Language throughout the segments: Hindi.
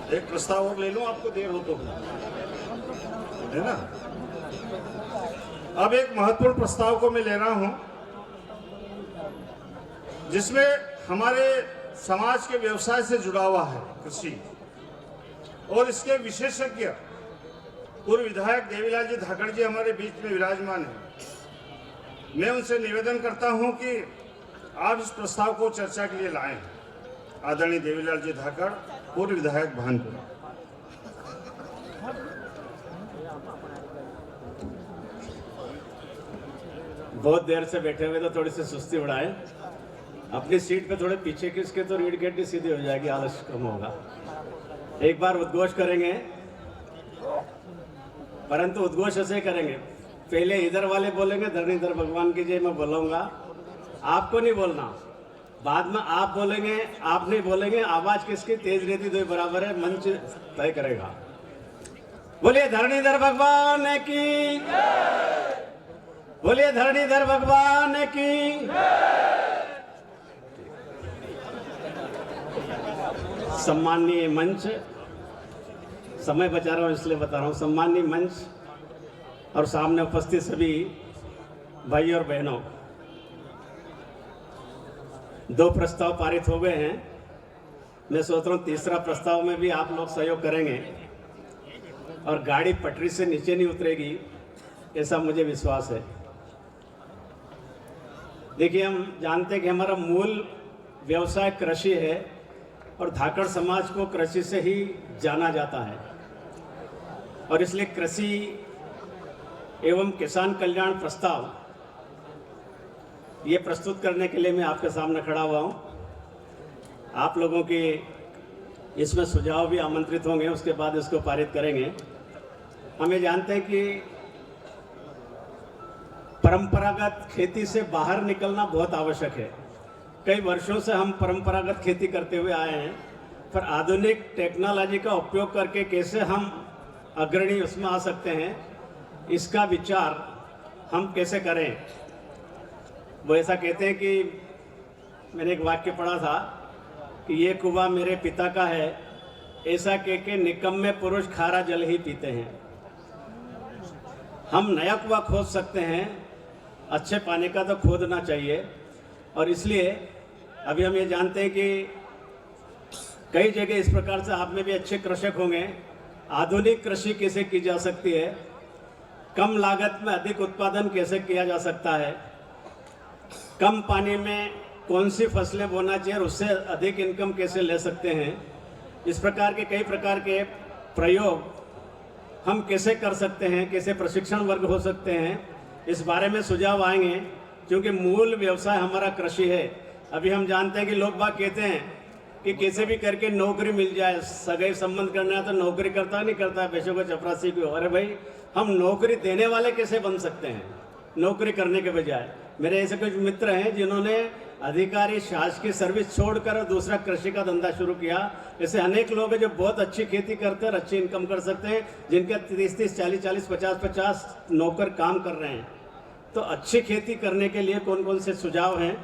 एक प्रस्ताव और ले लूं, आपको देर हो तो, है ना। अब एक महत्वपूर्ण प्रस्ताव को मैं ले रहा हूं जिसमें हमारे समाज के व्यवसाय से जुड़ा हुआ है कृषि, और इसके विशेषज्ञ पूर्व विधायक देवीलाल जी धाकड़ जी हमारे बीच में विराजमान हैं। मैं उनसे निवेदन करता हूं कि आप इस प्रस्ताव को चर्चा के लिए लाएं। आदरणीय देवीलाल जी धाकड़, पूर्व विधायक भानपुर। बहुत देर से बैठे हुए तो थोड़ी सी सुस्ती उड़ाएं, अपनी सीट पे थोड़े पीछे खिसके तो रीढ़ की हड्डी सीधी हो जाएगी, आलस्य कम होगा। एक बार उद्घोष करेंगे, परंतु उद्घोष ऐसे करेंगे, पहले इधर वाले बोलेंगे धरणीधर भगवान की जय, मैं बोलूंगा, आपको नहीं बोलना, बाद में आप बोलेंगे, आप नहीं बोलेंगे। आवाज किसकी तेज रहती दो बराबर है, मंच तय करेगा। बोलिए धरणीधर भगवान की, बोलिए धरणीधर भगवान की। सम्माननीय मंच, समय बचा रहा हूं इसलिए बता रहा हूं, सम्माननीय मंच और सामने उपस्थित सभी भाई और बहनों, दो प्रस्ताव पारित हो गए हैं। मैं सोच रहा हूं तीसरा प्रस्ताव में भी आप लोग सहयोग करेंगे और गाड़ी पटरी से नीचे नहीं उतरेगी, ऐसा मुझे विश्वास है। देखिए, हम जानते हैं कि हमारा मूल व्यवसाय कृषि है और धाकड़ समाज को कृषि से ही जाना जाता है, और इसलिए कृषि एवं किसान कल्याण प्रस्ताव ये प्रस्तुत करने के लिए मैं आपके सामने खड़ा हुआ हूँ। आप लोगों के इसमें सुझाव भी आमंत्रित होंगे, उसके बाद इसको पारित करेंगे। हमें जानते हैं कि परंपरागत खेती से बाहर निकलना बहुत आवश्यक है। कई वर्षों से हम परंपरागत खेती करते हुए आए हैं, पर आधुनिक टेक्नोलॉजी का उपयोग करके कैसे हम अग्रणी उसमें आ सकते हैं, इसका विचार हम कैसे करें। वो ऐसा कहते हैं कि मैंने एक वाक्य पढ़ा था कि ये कुआं मेरे पिता का है, ऐसा कह के निकम्मे पुरुष खारा जल ही पीते हैं। हम नया कुआं खोद सकते हैं, अच्छे पानी का तो खोदना चाहिए। और इसलिए अभी हम ये जानते हैं कि कई जगह इस प्रकार से आप में भी अच्छे कृषक होंगे, आधुनिक कृषि कैसे की जा सकती है, कम लागत में अधिक उत्पादन कैसे किया जा सकता है, कम पानी में कौन सी फसलें बोना चाहिए और उससे अधिक इनकम कैसे ले सकते हैं। इस प्रकार के कई प्रकार के प्रयोग हम कैसे कर सकते हैं, कैसे प्रशिक्षण वर्ग हो सकते हैं, इस बारे में सुझाव आएंगे। क्योंकि मूल व्यवसाय हमारा कृषि है। अभी हम जानते हैं कि लोग बाग कहते हैं कि कैसे भी करके नौकरी मिल जाए, सगाई संबंध करना है तो नौकरी करता नहीं करता, पैसों को चपरासी की। अरे भाई, हम नौकरी देने वाले कैसे बन सकते हैं नौकरी करने के बजाय। मेरे ऐसे कुछ मित्र हैं जिन्होंने अधिकारी शासकीय सर्विस छोड़कर दूसरा कृषि का धंधा शुरू किया। ऐसे अनेक लोग हैं जो बहुत अच्छी खेती करते हैं और अच्छी इनकम कर सकते हैं, जिनके 30-30, 40-40, 50-50 नौकर काम कर रहे हैं। तो अच्छी खेती करने के लिए कौन कौन से सुझाव हैं?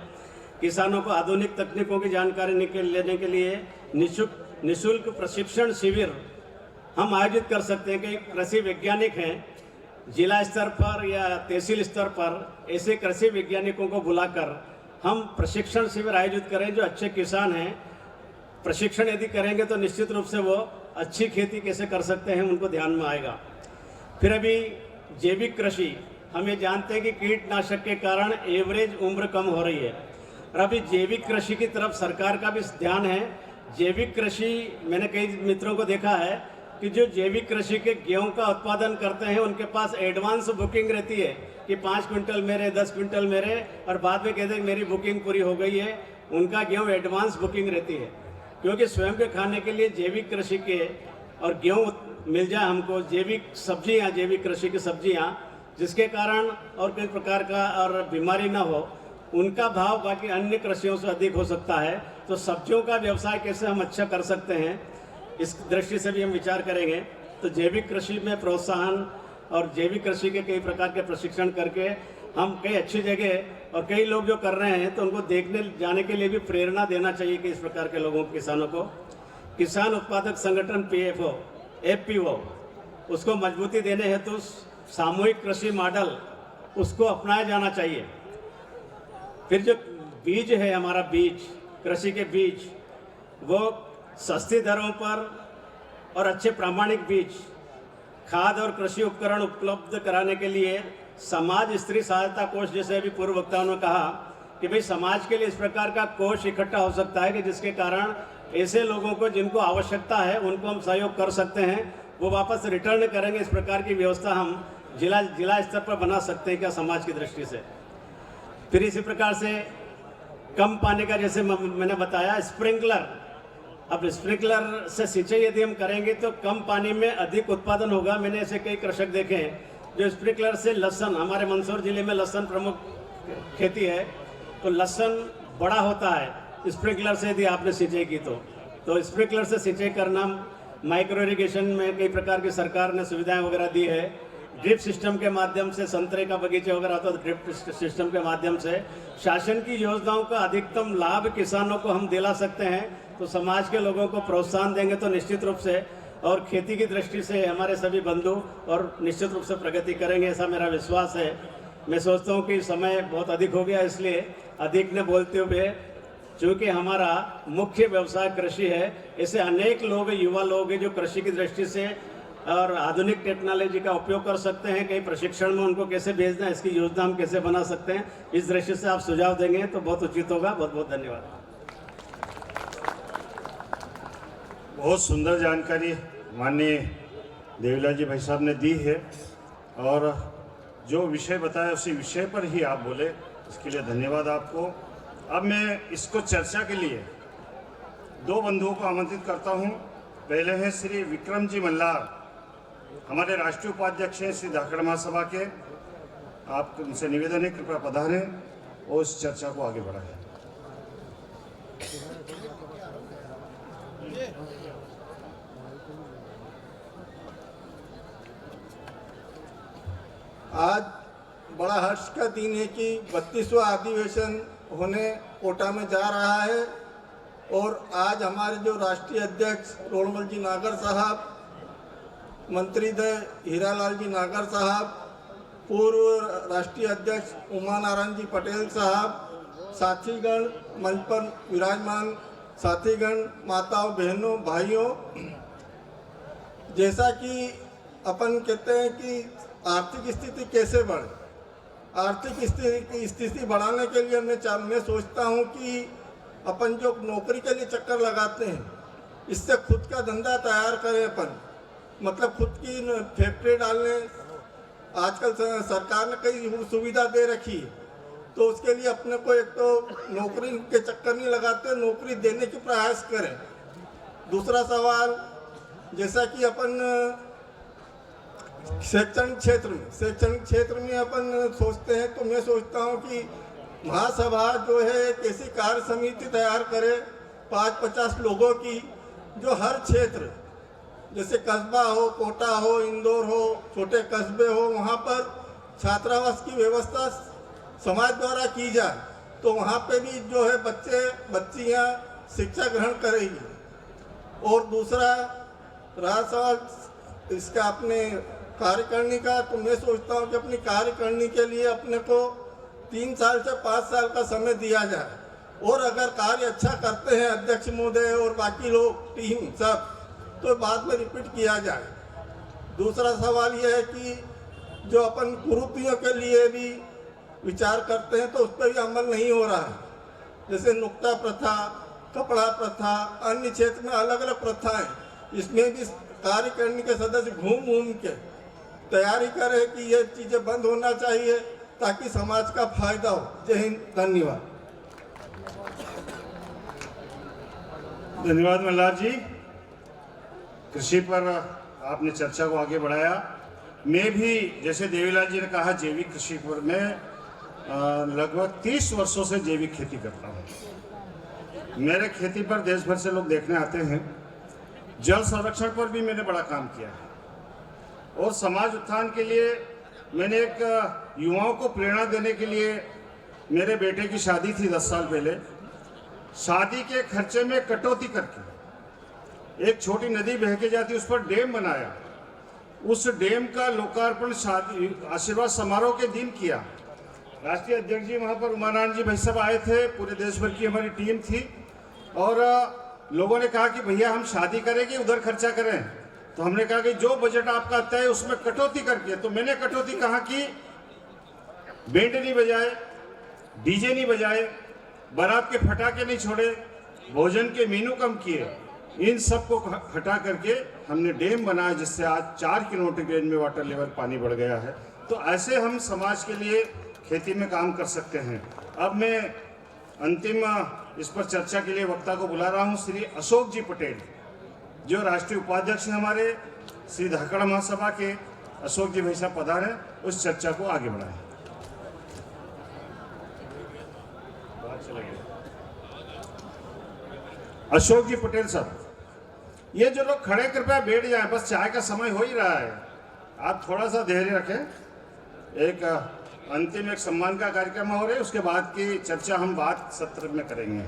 किसानों को आधुनिक तकनीकों की जानकारी लेने के लिए निःशुल्क प्रशिक्षण शिविर हम आयोजित कर सकते हैं। कि कृषि वैज्ञानिक हैं, जिला स्तर पर या तहसील स्तर पर ऐसे कृषि वैज्ञानिकों को बुलाकर हम प्रशिक्षण शिविर आयोजित करें। जो अच्छे किसान हैं, प्रशिक्षण यदि करेंगे तो निश्चित रूप से वो अच्छी खेती कैसे कर सकते हैं उनको ध्यान में आएगा। फिर अभी जैविक कृषि, हम ये जानते हैं कि कीटनाशक के कारण एवरेज उम्र कम हो रही है, और अभी जैविक कृषि की तरफ सरकार का भी ध्यान है। जैविक कृषि, मैंने कई मित्रों को देखा है कि जो जैविक कृषि के गेहूं का उत्पादन करते हैं उनके पास एडवांस बुकिंग रहती है कि 5 क्विंटल मेरे, 10 क्विंटल मेरे, और बाद में कहते हैं मेरी बुकिंग पूरी हो गई है। उनका गेहूं एडवांस बुकिंग रहती है, क्योंकि स्वयं के खाने के लिए जैविक कृषि के और गेहूं मिल जाए हमको, जैविक सब्जियां, जैविक कृषि की सब्जियां, जिसके कारण और किसी प्रकार का और बीमारी ना हो, उनका भाव बाकी अन्य कृषियों से अधिक हो सकता है। तो सब्जियों का व्यवसाय कैसे हम अच्छा कर सकते हैं, इस दृष्टि से भी हम विचार करेंगे। तो जैविक कृषि में प्रोत्साहन और जैविक कृषि के कई प्रकार के प्रशिक्षण करके हम कई अच्छी जगह और कई लोग जो कर रहे हैं तो उनको देखने जाने के लिए भी प्रेरणा देना चाहिए कि इस प्रकार के लोगों किसानों को। किसान उत्पादक संगठन पीएफओ एफपीओ उसको मजबूती देने हेतु सामूहिक कृषि मॉडल उसको अपनाया जाना चाहिए। फिर जो बीज है हमारा बीज, कृषि के बीज, वो सस्ती दरों पर और अच्छे प्रामाणिक बीज, खाद और कृषि उपकरण उपलब्ध कराने के लिए समाज स्त्री सहायता कोष, जैसे अभी पूर्व वक्ताओं ने कहा कि भाई समाज के लिए इस प्रकार का कोष इकट्ठा हो सकता है कि जिसके कारण ऐसे लोगों को जिनको आवश्यकता है उनको हम सहयोग कर सकते हैं, वो वापस रिटर्न करेंगे। इस प्रकार की व्यवस्था हम जिला स्तर पर बना सकते हैं क्या समाज की दृष्टि से। फिर इसी प्रकार से कम पानी का, जैसे मैंने बताया स्प्रिंकलर, अब स्प्रिंकलर से सिंचाई यदि हम करेंगे तो कम पानी में अधिक उत्पादन होगा। मैंने ऐसे कई कृषक देखे हैं जो स्प्रिंकलर से लहसुन, हमारे मंदसौर जिले में लहसुन प्रमुख खेती है, तो लहसुन बड़ा होता है स्प्रिंकलर से यदि आपने सिंचाई की तो स्प्रिंकलर से सिंचाई करना। माइक्रो इरिगेशन में कई प्रकार की सरकार ने सुविधाएं वगैरह दी है, ड्रिप सिस्टम के माध्यम से संतरे का बगीचे वगैरह होता है, ड्रिप सिस्टम के माध्यम से शासन की योजनाओं का अधिकतम लाभ किसानों को हम दिला सकते हैं। तो समाज के लोगों को प्रोत्साहन देंगे तो निश्चित रूप से, और खेती की दृष्टि से हमारे सभी बंधु और निश्चित रूप से प्रगति करेंगे, ऐसा मेरा विश्वास है। मैं सोचता हूँ कि समय बहुत अधिक हो गया, इसलिए अधिक ने बोलते हुए, चूँकि हमारा मुख्य व्यवसाय कृषि है, ऐसे अनेक लोग, युवा लोग हैं जो कृषि की दृष्टि से और आधुनिक टेक्नोलॉजी का उपयोग कर सकते हैं। कई प्रशिक्षण में उनको कैसे भेजना है, इसकी योजना हम कैसे बना सकते हैं, इस दृष्टि से आप सुझाव देंगे तो बहुत उचित होगा। बहुत बहुत धन्यवाद। बहुत सुंदर जानकारी माननीय देवीलाल जी भाई साहब ने दी है, और जो विषय बताया उसी विषय पर ही आप बोले, इसके लिए धन्यवाद आपको। अब मैं इसको चर्चा के लिए दो बंधुओं को आमंत्रित करता हूं। पहले हैं श्री विक्रम जी मल्लार, हमारे राष्ट्रीय उपाध्यक्ष हैं श्री धाकड़ महासभा के। आप उनसे निवेदन है कृपया पधारें और इस चर्चा को आगे बढ़ाएं। आज बड़ा हर्ष का दिन है कि 32वां अधिवेशन होने कोटा में जा रहा है, और आज हमारे जो राष्ट्रीय अध्यक्ष रोड़मल जी नागर साहब, मंत्रीद्वय हीरालाल जी नागर साहब, पूर्व राष्ट्रीय अध्यक्ष उमा नारायण जी पटेल साहब, साथीगण, मंच पर विराजमान साथीगण, माताओं, बहनों, भाइयों, जैसा कि अपन कहते हैं कि आर्थिक स्थिति कैसे बढ़े, आर्थिक स्थिति बढ़ाने के लिए मैं सोचता हूं कि अपन जो नौकरी के लिए चक्कर लगाते हैं, इससे खुद का धंधा तैयार करें अपन, मतलब खुद की फैक्ट्री डालने। आजकल सरकार ने कई सुविधा दे रखी है, तो उसके लिए अपने को एक तो नौकरी के चक्कर नहीं लगाते, नौकरी देने की प्रयास करें। दूसरा सवाल, जैसा कि अपन शैक्षणिक क्षेत्र में अपन सोचते हैं, तो मैं सोचता हूं कि महासभा जो है एक ऐसी कार्य समिति तैयार करे 5-50 लोगों की, जो हर क्षेत्र, जैसे कस्बा हो, कोटा हो, इंदौर हो, छोटे कस्बे हो, वहाँ पर छात्रावास की व्यवस्था समाज द्वारा की जाए, तो वहाँ पे भी जो है बच्चे बच्चियाँ शिक्षा ग्रहण करेगी। और दूसरा रहा सवाल इसका अपने कार्यकारिणी का, तो मैं सोचता हूँ कि अपनी कार्यकारिणी के लिए अपने को 3 साल से 5 साल का समय दिया जाए, और अगर कार्य अच्छा करते हैं अध्यक्ष महोदय और बाकी लोग टीम सब, तो बाद में रिपीट किया जाए। दूसरा सवाल यह है कि जो अपन कुरूतियों के लिए भी विचार करते हैं, तो उस पर भी अमल नहीं हो रहा है। जैसे नुक्ता प्रथा, कपड़ा प्रथा, अन्य क्षेत्र में अलग अलग प्रथाएं, इसमें भी कार्यकारिणी के सदस्य घूम के तैयारी करें कि ये चीज़ें बंद होना चाहिए, ताकि समाज का फायदा हो। जय हिंद, धन्यवाद। धन्यवाद मल्लार जी, कृषि पर आपने चर्चा को आगे बढ़ाया। मैं भी, जैसे देवीलाल जी ने कहा, जैविक कृषि पर मैं लगभग 30 वर्षों से जैविक खेती करता हूँ। मेरे खेती पर देश भर से लोग देखने आते हैं। जल संरक्षण पर भी मैंने बड़ा काम किया है, और समाज उत्थान के लिए मैंने एक युवाओं को प्रेरणा देने के लिए, मेरे बेटे की शादी थी 10 साल पहले, शादी के खर्चे में कटौती करके एक छोटी नदी बह के जाती, उस पर डैम बनाया। उस डैम का लोकार्पण आशीर्वाद समारोह के दिन किया। राष्ट्रीय अध्यक्ष जी वहाँ पर उमानारायण जी भाई साहब आए थे, पूरे देश भर की हमारी टीम थी, और लोगों ने कहा कि भैया हम शादी करेंगे उधर खर्चा करें। तो हमने कहा कि जो बजट आपका आता है उसमें कटौती करके, तो मैंने कटौती कहा कि बैंड नहीं बजाए, डीजे नहीं बजाए, बारात के फटाके नहीं छोड़े, भोजन के मेनू कम किए, इन सब को हटा करके हमने डैम बनाया, जिससे आज 4 किलोमीटर रेंज में वाटर लेवल पानी बढ़ गया है। तो ऐसे हम समाज के लिए खेती में काम कर सकते हैं। अब मैं अंतिम इस पर चर्चा के लिए वक्ता को बुला रहा हूं, श्री अशोक जी पटेल, जो राष्ट्रीय उपाध्यक्ष हैं हमारे श्री धाकड़ महासभा के। अशोक जी भाई साहब पधारें, उस चर्चा को आगे बढ़ाएं। अशोक जी पटेल साहब, ये जो लोग खड़े कृपया बैठ जाएं, बस चाय का समय हो ही रहा है, आप थोड़ा सा धैर्य रखें। एक अंतिम एक सम्मान का कार्यक्रम हो रहा है, उसके बाद की चर्चा हम बात सत्र में करेंगे।